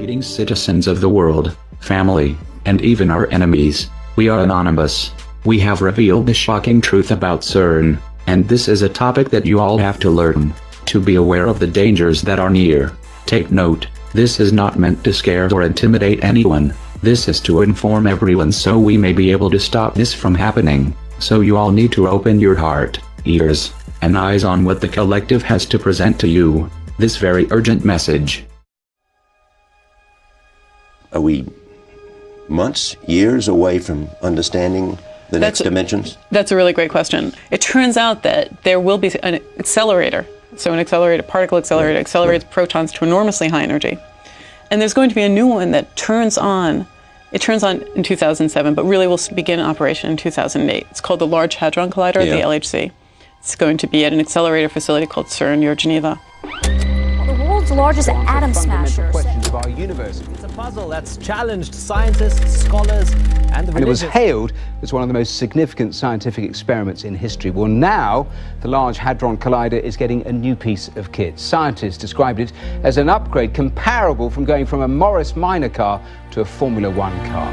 Greetings, citizens of the world, family, and even our enemies. We are anonymous. We have revealed the shocking truth about CERN, and this is a topic that you all have to learn. To be aware of the dangers that are near. Take note, this is not meant to scare or intimidate anyone. This is to inform everyone so we may be able to stop this from happening. So you all need to open your heart, ears, and eyes on what the collective has to present to you. This very urgent message. Are we months, years away from understanding the next dimensions? That's a really great question. It turns out that there will be an accelerator. So an accelerator, particle accelerator, accelerates protons to enormously high energy. And there's going to be a new one that turns on. It turns on in 2007, but really will begin operation in 2008. It's called the Large Hadron Collider, the LHC. It's going to be at an accelerator facility called CERN near Geneva. The world's largest atom smasher. Questions of our universe. It's a puzzle that's challenged scientists, scholars, and the religious. And it was hailed as one of the most significant scientific experiments in history. Well, now the Large Hadron Collider is getting a new piece of kit. Scientists described it as an upgrade comparable from going from a Morris Minor car to a Formula One car.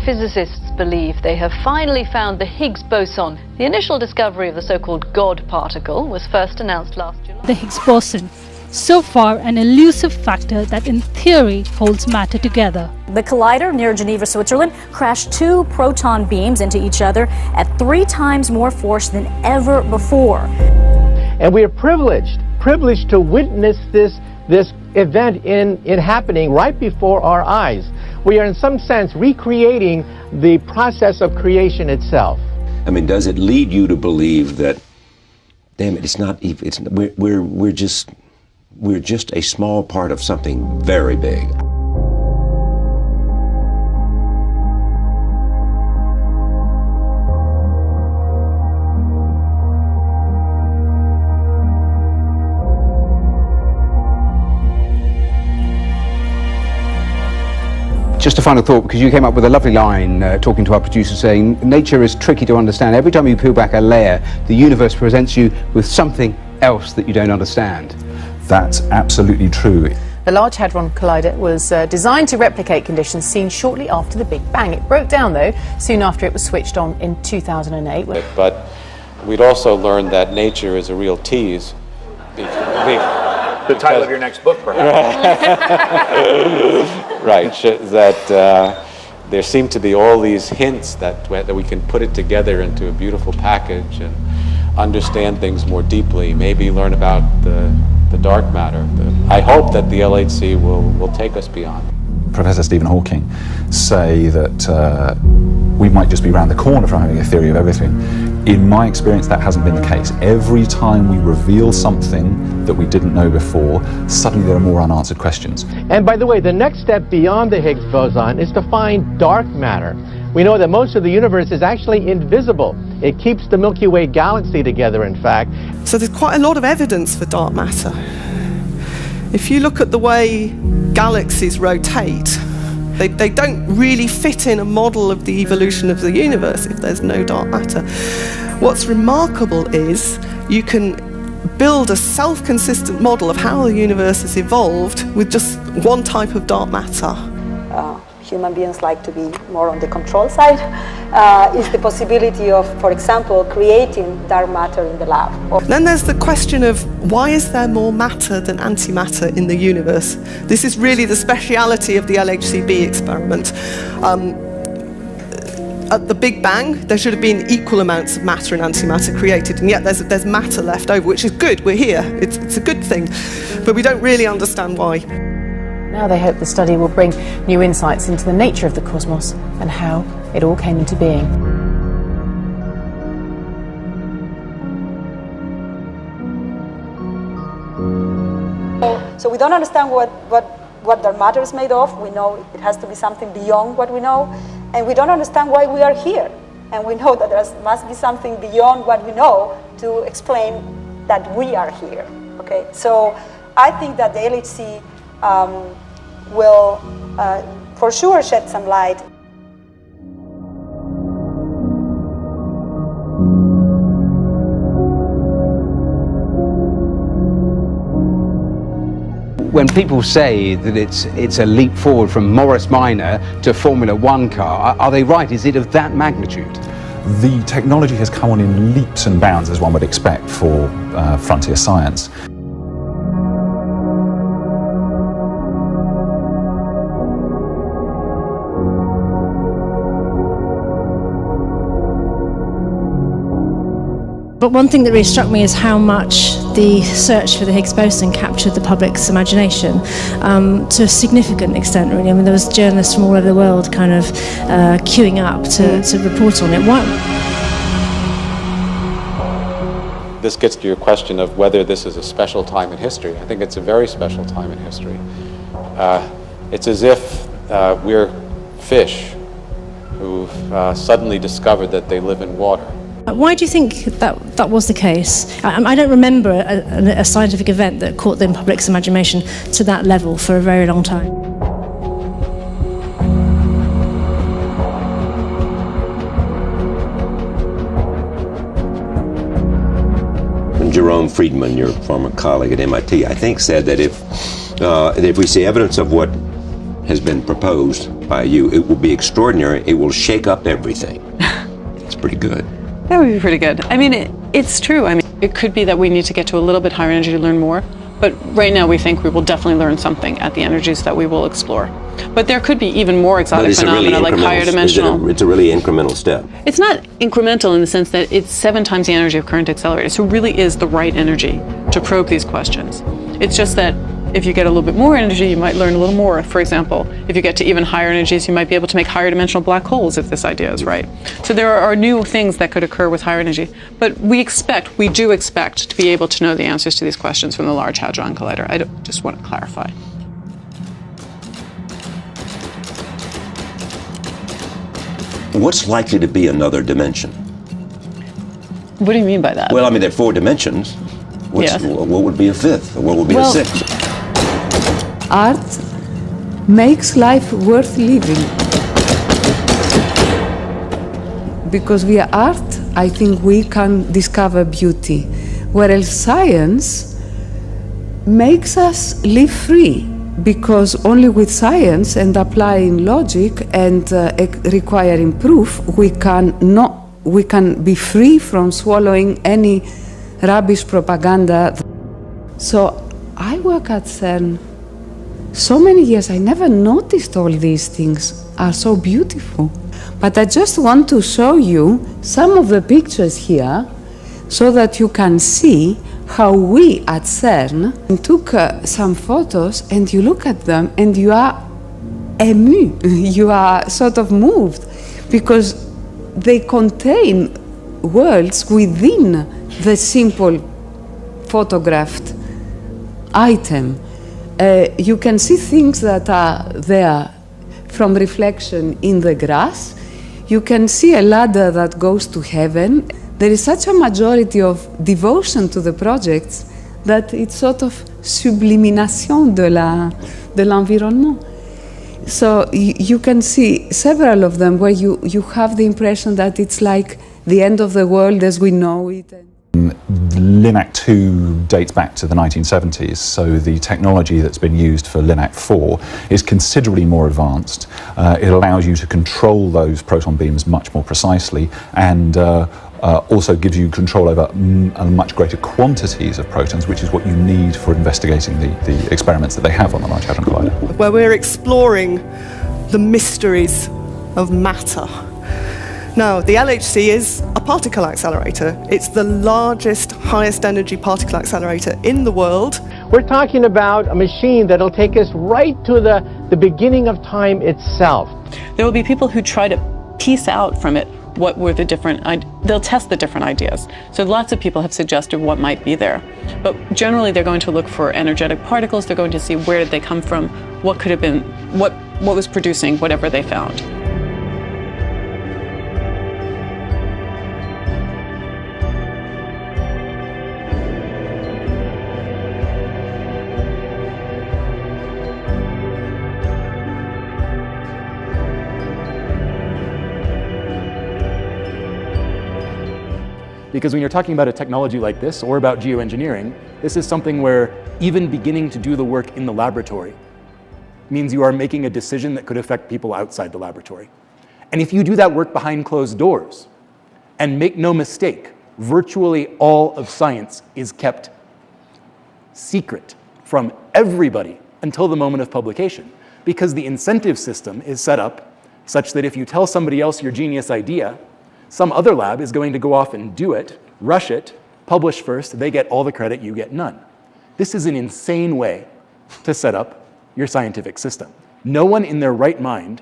Physicists believe they have finally found the Higgs boson. The initial discovery of the so-called God particle was first announced last July. The Higgs boson, so far an elusive factor that in theory holds matter together. The collider near Geneva, Switzerland, crashed two proton beams into each other at 3 times more force than ever before. And we are privileged to witness this event in happening right before our eyes. We are in some sense recreating the process of creation itself. I mean, does it lead you to believe that, damn it, we're just a small part of something very big? Just a final thought, because you came up with a lovely line talking to our producer saying, nature is tricky to understand. Every time you peel back a layer, the universe presents you with something else that you don't understand. That's absolutely true. The Large Hadron Collider was designed to replicate conditions seen shortly after the Big Bang. It broke down, though, soon after it was switched on in 2008. But we'd also learned that nature is a real tease. The title of your next book, perhaps. Right, that there seem to be all these hints that we can put it together into a beautiful package and understand things more deeply, maybe learn about the dark matter. I hope that the LHC will take us beyond. Professor Stephen Hawking say that we might just be around the corner from having a theory of everything. In my experience, that hasn't been the case. Every time we reveal something that we didn't know before, suddenly there are more unanswered questions. And by the way, the next step beyond the Higgs boson is to find dark matter. We know that most of the universe is actually invisible. It keeps the Milky Way galaxy together, in fact. So there's quite a lot of evidence for dark matter. If you look at the way galaxies rotate, they don't really fit in a model of the evolution of the universe if there's no dark matter. What's remarkable is you can build a self-consistent model of how the universe has evolved with just one type of dark matter. Human beings like to be more on the control side, is the possibility of, for example, creating dark matter in the lab. Then there's the question of why is there more matter than antimatter in the universe? This is really the speciality of the LHCb experiment. At the Big Bang, there should have been equal amounts of matter and antimatter created, and yet there's matter left over, which is good. We're here. It's a good thing, but we don't really understand why. Now they hope the study will bring new insights into the nature of the cosmos and how it all came into being. So we don't understand what dark matter is made of. We know it has to be something beyond what we know, and we don't understand why we are here. And we know that there must be something beyond what we know to explain that we are here. Okay, so I think that the LHC will for sure shed some light. When people say that it's a leap forward from Morris Minor to Formula One car, are they right? Is it of that magnitude? The technology has come on in leaps and bounds, as one would expect for frontier science. But one thing that really struck me is how much the search for the Higgs boson captured the public's imagination to a significant extent, really. I mean, there was journalists from all over the world kind of queuing up to report on it. Why? This gets to your question of whether this is a special time in history. I think it's a very special time in history. It's as if we're fish who've suddenly discovered that they live in water. Why do you think that was the case? I don't remember a scientific event that caught the public's imagination to that level for a very long time. Jerome Friedman, your former colleague at MIT, I think said that if we see evidence of what has been proposed by you, it will be extraordinary. It will shake up everything. It's pretty good. That would be pretty good. I mean, it's true. I mean, it could be that we need to get to a little bit higher energy to learn more, but right now we think we will definitely learn something at the energies that we will explore. But there could be even more exotic phenomena like higher dimensional. It's a really incremental step. It's not incremental in the sense that it's 7 times the energy of current accelerator, so it really is the right energy to probe these questions. It's just that if you get a little bit more energy, you might learn a little more. For example, if you get to even higher energies, you might be able to make higher dimensional black holes if this idea is right. So there are new things that could occur with higher energy. But we do expect to be able to know the answers to these questions from the Large Hadron Collider. I just want to clarify. What's likely to be another dimension? What do you mean by that? Well, I mean, there are 4 dimensions. Yes. What would be a 5th? Or what would be a 6th? Art makes life worth living. Because via art, I think we can discover beauty, whereas science makes us live free, because only with science and applying logic and requiring proof, we can be free from swallowing any rubbish propaganda. So I work at CERN so many years, I never noticed all these things are so beautiful. But I just want to show you some of the pictures here so that you can see how we at CERN took some photos, and you look at them and you are ému, you are sort of moved, because they contain worlds within the simple photographed item. You can see things that are there from reflection in the grass. You can see a ladder that goes to heaven. There is such a majority of devotion to the projects that it's sort of sublimination de l'environnement. So you can see several of them where you have the impression that it's like the end of the world as we know it. LINAC 2 dates back to the 1970s, so the technology that's been used for LINAC 4 is considerably more advanced. It allows you to control those proton beams much more precisely, and also gives you control over much greater quantities of protons, which is what you need for investigating the experiments that they have on the Large Hadron Collider. Where we're exploring the mysteries of matter. Now, the LHC is a particle accelerator. It's the largest, highest energy particle accelerator in the world. We're talking about a machine that'll take us right to the beginning of time itself. There will be people who try to piece out from it what were the different, they'll test the different ideas. So lots of people have suggested what might be there. But generally they're going to look for energetic particles, they're going to see where did they come from, what could have been, what was producing whatever they found. Because when you're talking about a technology like this, or about geoengineering, This is something where even beginning to do the work in the laboratory means you are making a decision that could affect people outside the laboratory. And if you do that work behind closed doors, and make no mistake, virtually all of science is kept secret from everybody until the moment of publication, because the incentive system is set up such that if you tell somebody else your genius idea, some other lab is going to go off and do it, rush it, publish first, they get all the credit, you get none. This is an insane way to set up your scientific system. No one in their right mind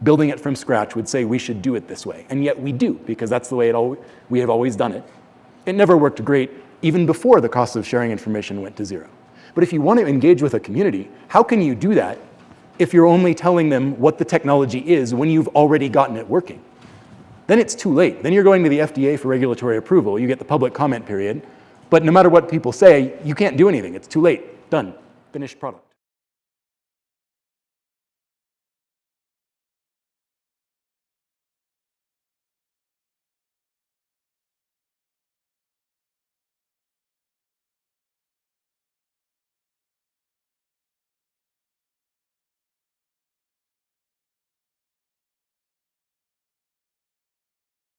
building it from scratch would say we should do it this way, and yet we do, because that's the way we have always done it. It never worked great even before the cost of sharing information went to zero. But if you want to engage with a community, how can you do that if you're only telling them what the technology is when you've already gotten it working? Then it's too late. Then you're going to the FDA for regulatory approval. You get the public comment period. But no matter what people say, you can't do anything. It's too late. Done. Finished product.